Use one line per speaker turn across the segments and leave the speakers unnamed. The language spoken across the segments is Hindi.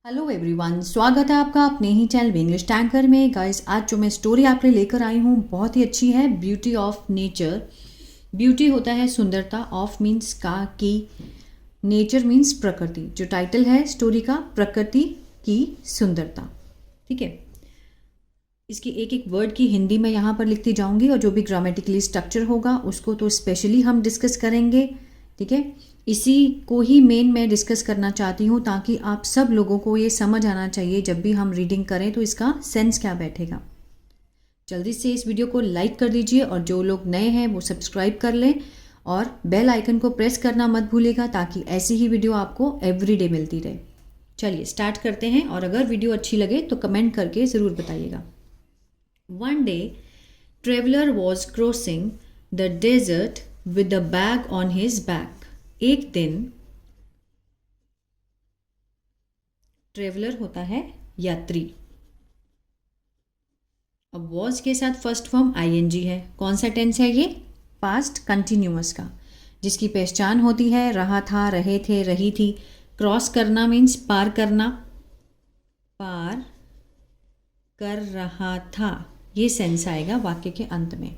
हेलो एवरीवन, स्वागत है आपका अपने ही चैनल इंग्लिश टैंकर में। गाइस, आज जो मैं स्टोरी आपके लिए लेकर आई हूँ बहुत ही अच्छी है। Beauty of nature. ब्यूटी होता है सुंदरता, ऑफ मीन्स का, की, नेचर मीन्स प्रकृति। जो टाइटल है स्टोरी का, प्रकृति की सुंदरता। ठीक है, इसकी एक एक वर्ड की हिंदी में यहाँ पर लिखती जाऊँगी और जो भी ग्रामेटिकली स्ट्रक्चर होगा उसको तो स्पेशली हम डिस्कस करेंगे। ठीक है, इसी को ही मेन मैं डिस्कस करना चाहती हूँ ताकि आप सब लोगों को ये समझ आना चाहिए जब भी हम रीडिंग करें तो इसका सेंस क्या बैठेगा। जल्दी से इस वीडियो को लाइक कर दीजिए और जो लोग नए हैं वो सब्सक्राइब कर लें और बेल आइकन को प्रेस करना मत भूलिएगा ताकि ऐसी ही वीडियो आपको एवरीडे मिलती रहे। चलिए स्टार्ट करते हैं और अगर वीडियो अच्छी लगे तो कमेंट करके ज़रूर बताइएगा। One day traveller was crossing the desert with the bag on his back. एक दिन, ट्रेवलर होता है यात्री। अब वॉज के साथ फर्स्ट फॉर्म आईएनजी है। कौन सा टेंस है ये? पास्ट कंटिन्यूअस का, जिसकी पहचान होती है रहा था, रहे थे, रही थी। क्रॉस करना मीन्स पार करना, पार कर रहा था, ये सेंस आएगा वाक्य के अंत में।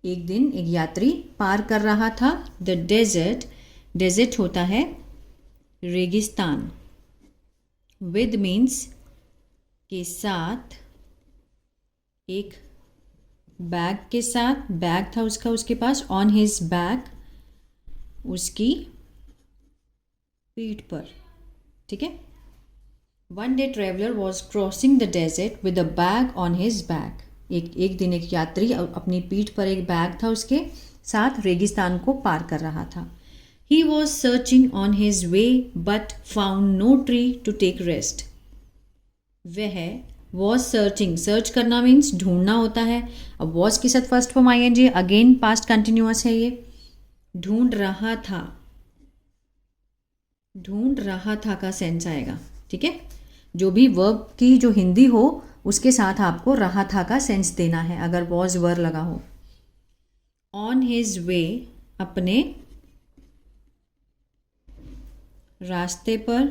एक दिन एक यात्री पार कर रहा था द डेजर्ट। डेजर्ट होता है रेगिस्तान। विद मीन्स के साथ, एक बैग के साथ, बैग था उसका उसके पास, ऑन हिज बैक, उसकी पीठ पर। ठीक है, one day traveller was crossing the desert with a bag on his back. एक दिन एक यात्री अपनी पीठ पर एक बैग था उसके साथ रेगिस्तान को पार कर रहा था। He was searching on his way but found no tree to take rest. वह was searching, सर्च करना मीन्स ढूंढना होता है। अब was के साथ first form ING, again past continuous है ये। ढूंढ रहा था, ढूंढ रहा था का सेंस आएगा। ठीक है, जो भी वर्ब की जो हिंदी हो उसके साथ आपको रहा था का सेंस देना है अगर was वर लगा हो। ऑन हिज वे, अपने रास्ते पर।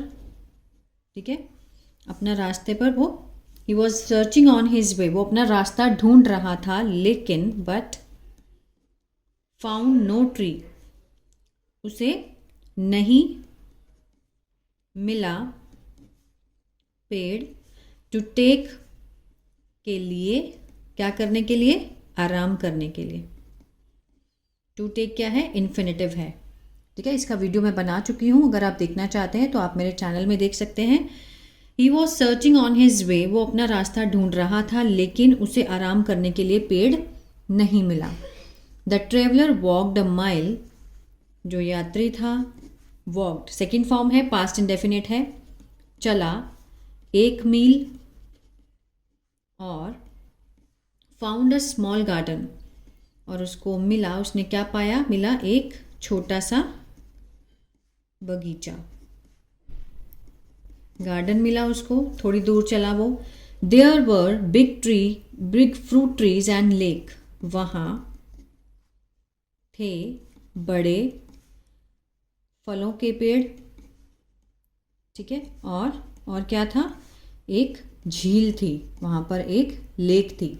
ठीक है, अपना रास्ते पर वो, he was searching on his way, वो अपना रास्ता ढूंढ रहा था, लेकिन बट फाउंड नो ट्री, उसे नहीं मिला पेड़। टू टेक के लिए, क्या करने के लिए? आराम करने के लिए। टू टेक क्या है? इन्फिनेटिव है। ठीक है, इसका वीडियो मैं बना चुकी हूँ, अगर आप देखना चाहते हैं तो आप मेरे चैनल में देख सकते हैं। He was searching on his way, वो अपना रास्ता ढूंढ रहा था लेकिन उसे आराम करने के लिए पेड़ नहीं मिला। The traveller walked a mile, जो यात्री था वॉकड, सेकेंड फॉर्म है, पास्ट इंडेफिनिट है, चला 1 मील। और फाउंड अ स्मॉल गार्डन, और उसको मिला, उसने क्या पाया? मिला एक छोटा सा बगीचा, गार्डन मिला उसको, थोड़ी दूर चला वो। There were big fruit trees and lake, वहाँ थे बड़े फलों के पेड़। ठीक है, और क्या था? एक झील थी, वहाँ पर एक लेक थी।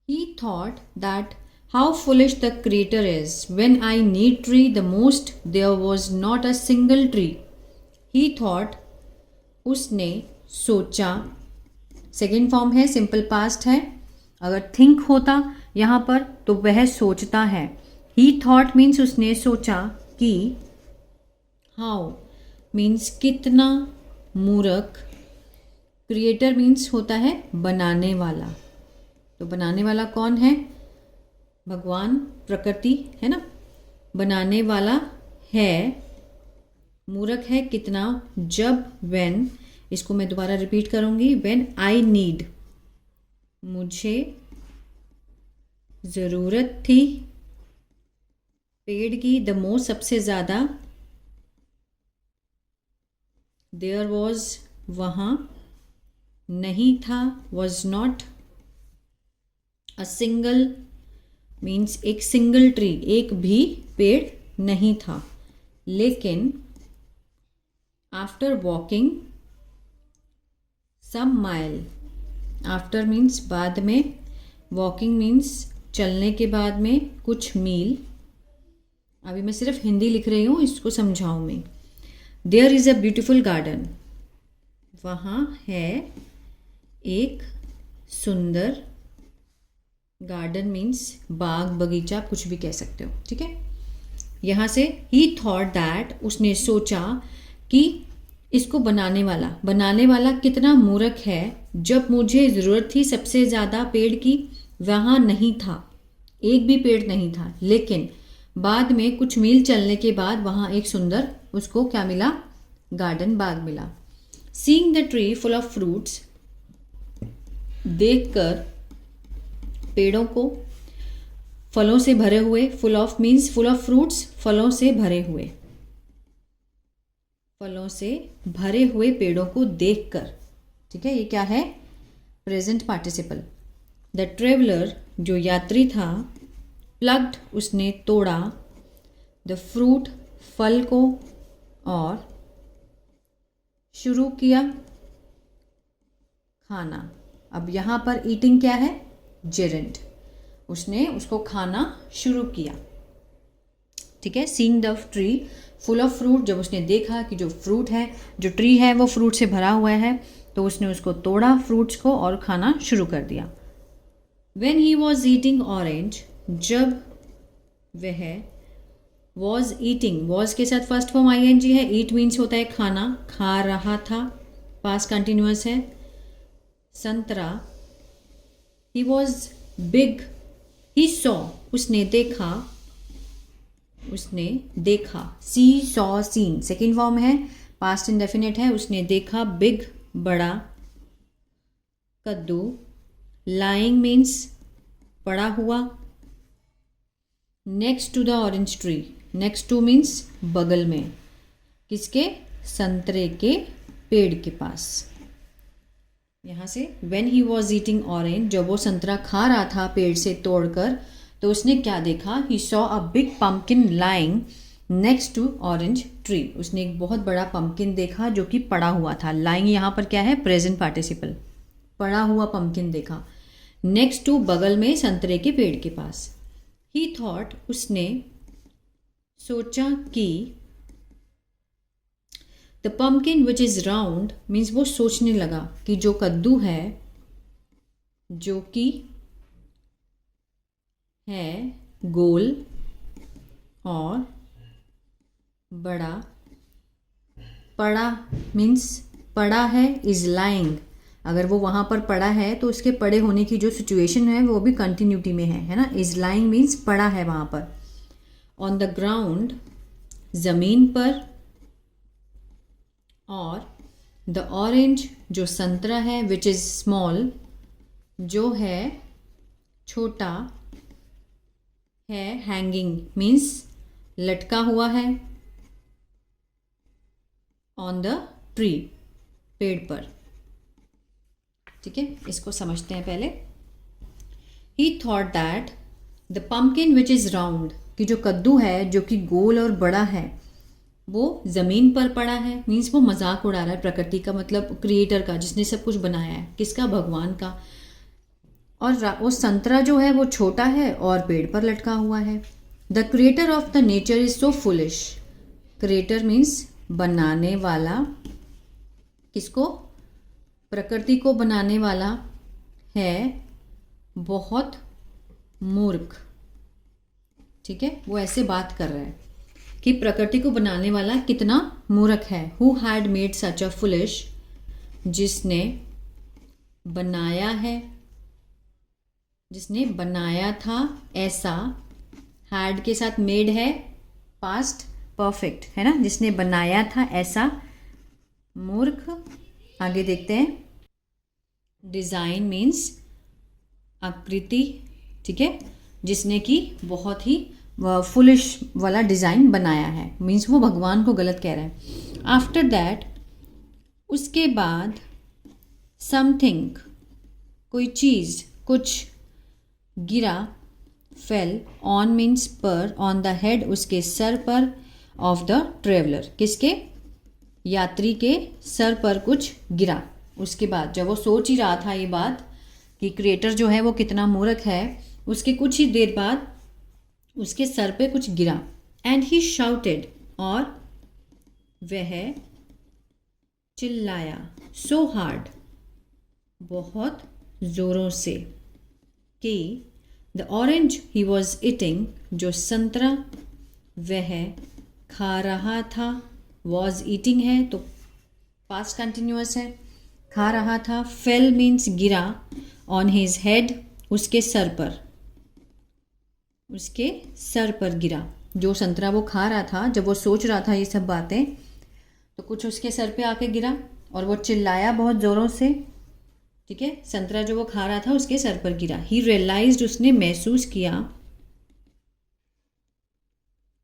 He thought that how foolish the creator is. When I need tree the most, there was not a single tree. He thought, उसने सोचा, सेकेंड फॉर्म है, सिंपल पास्ट है। अगर थिंक होता यहाँ पर तो वह सोचता है। He thought मीन्स उसने सोचा कि, how मीन्स कितना, मूर्ख, क्रिएटर मीन्स होता है बनाने वाला। तो बनाने वाला कौन है? भगवान, प्रकृति है ना, बनाने वाला है। मूर्ख है कितना, जब, व्हेन, इसको मैं दोबारा रिपीट करूंगी, व्हेन आई नीड, मुझे ज़रूरत थी पेड़ की, द मोस्ट, सबसे ज़्यादा, देयर वॉज, वहाँ, नहीं था, was not, a single means एक सिंगल ट्री, एक भी पेड़ नहीं था। लेकिन आफ्टर वॉकिंग सम माइल, आफ्टर मीन्स बाद में, वॉकिंग मीन्स चलने के बाद में, कुछ मील। अभी मैं सिर्फ हिंदी लिख रही हूँ, इसको समझाऊँ मैं। There is a beautiful garden, वहाँ है एक सुंदर, गार्डन मीन्स बाग बगीचा, आप कुछ भी कह सकते हो, ठीक है। यहाँ से ही थॉट दैट, उसने सोचा कि इसको बनाने वाला कितना मूर्ख है, जब मुझे ज़रूरत थी सबसे ज़्यादा पेड़ की, वहाँ नहीं था, एक भी पेड़ नहीं था, लेकिन बाद में कुछ मील चलने के बाद वहाँ एक सुंदर, उसको क्या मिला, गार्डन, बाग मिला। Seeing the tree full of fruits, देखकर पेड़ों को फलों से भरे हुए, full of means full of fruits, फलों से भरे हुए, फलों से भरे हुए पेड़ों को देखकर, ठीक है। ये क्या है, प्रेजेंट पार्टिसिपल। द ट्रेवलर, जो यात्री था, प्लग्ड, उसने तोड़ा, द फ्रूट, फल को, और शुरू किया खाना। अब यहाँ पर ईटिंग क्या है, जेरेंट, उसने उसको खाना शुरू किया, ठीक है। Seeing the tree full of fruit, जब उसने देखा कि जो फ्रूट है, जो ट्री है वो फ्रूट से भरा हुआ है, तो उसने उसको तोड़ा फ्रूट्स को और खाना शुरू कर दिया। When he was eating orange, जब वह वॉज ईटिंग, वॉज के साथ फर्स्ट फॉर्म ING है, ईट मीन्स होता है खाना, खा रहा था, पास्ट कंटिन्यूअस है, संतरा। He was big, he saw, उसने देखा, सी सॉ सीन, सेकेंड फॉर्म है, पास्ट इंडेफिनिट है, उसने देखा, बिग बड़ा, कद्दू, लाइंग मीन्स पड़ा हुआ, next to the orange tree, next to means बगल में, किसके, संतरे के पेड़ के पास। यहाँ से when he was eating orange, जब वो संतरा खा रहा था पेड़ से तोड़कर, तो उसने क्या देखा, he saw a big pumpkin lying next to orange tree, उसने एक बहुत बड़ा पम्पकिन देखा जो कि पड़ा हुआ था। लाइंग यहाँ पर क्या है, प्रेजेंट पार्टिसिपल, पड़ा हुआ पम्पकिन देखा, नेक्स्ट टू बगल में, संतरे के पेड़ के पास। ही थॉट, उसने सोचा कि, the pumpkin which is round means वो सोचने लगा कि जो कद्दू है, जो कि है गोल और बड़ा, पड़ा मीन्स पड़ा है, इज लाइंग, अगर वो वहाँ पर पड़ा है तो उसके पड़े होने की जो सिचुएशन है वो भी कंटिन्यूटी में है ना। इज लाइंग मीन्स पड़ा है वहाँ पर। ऑन द ग्राउंड, ज़मीन पर, और द ऑरेंज, जो संतरा है, विच इज़ स्मॉल, जो है छोटा है, हैंगिंग मीन्स लटका हुआ है, ऑन द ट्री, पेड़ पर, ठीक है। इसको समझते हैं पहले। ही thought that the pumpkin which is round, कि जो कद्दू है जो कि गोल और बड़ा है, वो ज़मीन पर पड़ा है, मीन्स वो मजाक उड़ा रहा है प्रकृति का, मतलब क्रिएटर का, जिसने सब कुछ बनाया है, किसका, भगवान का। और वो संतरा जो है वो छोटा है और पेड़ पर लटका हुआ है। The creator of the nature is so foolish, creator means बनाने वाला, किसको, प्रकृति को बनाने वाला है बहुत मूर्ख, ठीक है। वो ऐसे बात कर रहा है कि प्रकृति को बनाने वाला कितना मूर्ख है। Who had made such a foolish, जिसने बनाया है, जिसने बनाया था ऐसा, हैड के साथ मेड है, पास्ट परफेक्ट है ना, जिसने बनाया था ऐसा मूर्ख। आगे देखते हैं। डिज़ाइन मीन्स आकृति, ठीक है, जिसने कि बहुत ही फुलिश वाला डिज़ाइन बनाया है, मीन्स वो भगवान को गलत कह रहा है। आफ्टर दैट, उसके बाद, समथिंग, कोई चीज़, कुछ गिरा, फेल, ऑन मीन्स पर, ऑन द हेड, उसके सर पर, ऑफ द ट्रेवलर, किसके, यात्री के सर पर कुछ गिरा, उसके बाद जब वो सोच ही रहा था ये बात कि क्रिएटर जो है वो कितना मूर्ख है, उसके कुछ ही देर बाद उसके सर पे कुछ गिरा। एंड ही शाउटेड, और वह चिल्लाया, सो हार्ड, बहुत ज़ोरों से, कि the orange he was eating, जो संतरा वह खा रहा था, वॉज ईटिंग है तो पास्ट कंटिन्यूअस है, खा रहा था, फेल मीन्स गिरा, ऑन हिज हेड, उसके सर पर, उसके सर पर गिरा। जो संतरा वो खा रहा था, जब वो सोच रहा था ये सब बातें, तो कुछ उसके सर पे आके गिरा और वो चिल्लाया बहुत ज़ोरों से। ठीक है, संतरा जो वो खा रहा था उसके सर पर गिरा। ही रियलाइज्ड, उसने महसूस किया,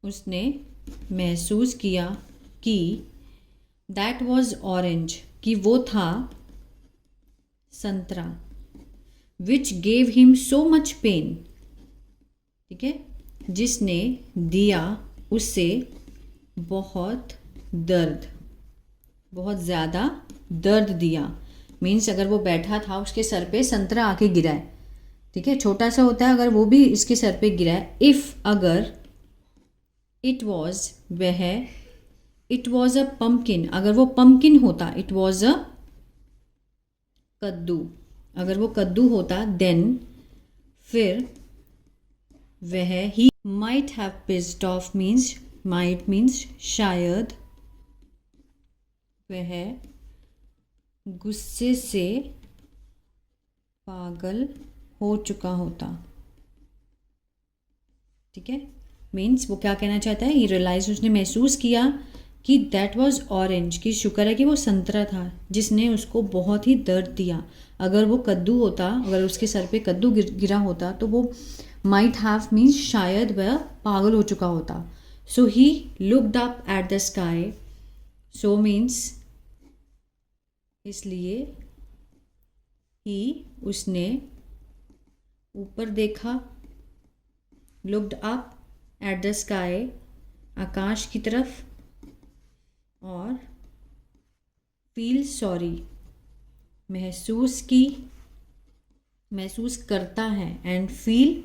उसने महसूस किया कि दैट वॉज ऑरेंज, कि वो था संतरा, which gave him so much pain, ठीक है, जिसने दिया उससे बहुत दर्द, बहुत ज़्यादा दर्द दिया। मीन्स अगर वो बैठा था उसके सर पे संतरा आके गिरा है, ठीक है, छोटा सा होता है, अगर वो भी इसके सर पे गिरा है, इफ़, अगर, इट वॉज, वह, इट वॉज अ पम्पकिन, अगर वो पम्पकिन होता, इट वॉज अ कद्दू, अगर वो कद्दू होता, देन, फिर, वह, he might have pissed off, means might means शायद, वह गुस्से से पागल हो चुका होता। ठीक है, मीन्स वो क्या कहना चाहता है, ही रियलाइज, उसने महसूस किया कि दैट वाज ऑरेंज, कि शुक्र है कि वो संतरा था जिसने उसको बहुत ही दर्द दिया। अगर वो कद्दू होता, अगर उसके सर पे कद्दू गिरा होता तो वो माइट हैव मीन्स शायद वह पागल हो चुका होता। So he looked up at the sky, so means इसलिए, ही उसने ऊपर देखा, looked up at the sky आकाश की तरफ, और फील सॉरी महसूस की, महसूस करता है, एंड फील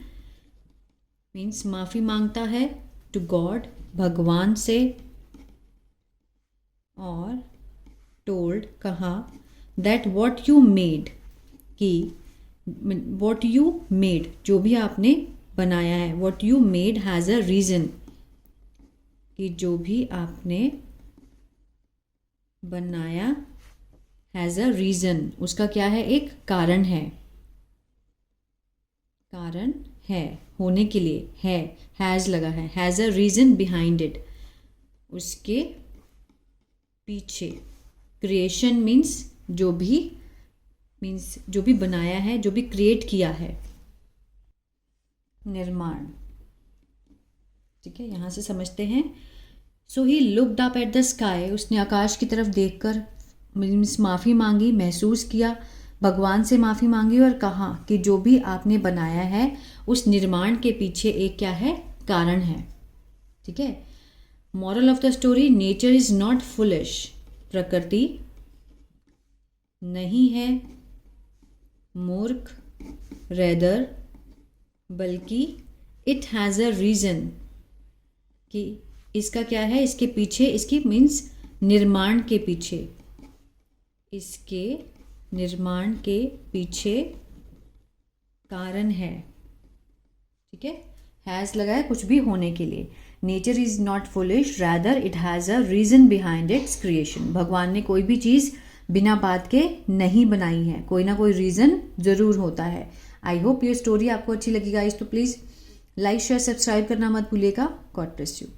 मीन्स माफ़ी मांगता है, टू गॉड भगवान से, और टोल्ड कहा, दैट वॉट यू मेड, कि वॉट यू मेड जो भी आपने बनाया है, what you made has a reason, कि जो भी आपने बनाया हैज़ अ रीज़न, उसका क्या है, एक कारण है, कारण है, होने के लिए है, हैज़ लगा है, has a reason behind it, उसके पीछे। क्रिएशन मीन्स जो भी बनाया है, जो भी क्रिएट किया है, निर्माण। ठीक है, यहाँ से समझते हैं। So he looked up at the sky, उसने आकाश की तरफ देखकर मीन्स माफ़ी मांगी, महसूस किया, भगवान से माफ़ी मांगी और कहा कि जो भी आपने बनाया है उस निर्माण के पीछे एक क्या है, कारण है। ठीक है, moral of the story, nature is not foolish, प्रकृति नहीं है मूर्ख, रेदर बल्कि इट हैज़ अ रीज़न, कि इसका क्या है, इसके पीछे, इसकी मीन्स निर्माण के पीछे, इसके निर्माण के पीछे कारण है। ठीक है, हैज़ लगा है कुछ भी होने के लिए। Nature is not foolish, rather it has a reason behind it's creation. भगवान ने कोई भी चीज़ बिना बात के नहीं बनाई है, कोई ना कोई रीज़न ज़रूर होता है। आई होप ये स्टोरी आपको अच्छी लगी गाइस, तो प्लीज़ लाइक शेयर सब्सक्राइब करना मत भूलिएगा। God bless you.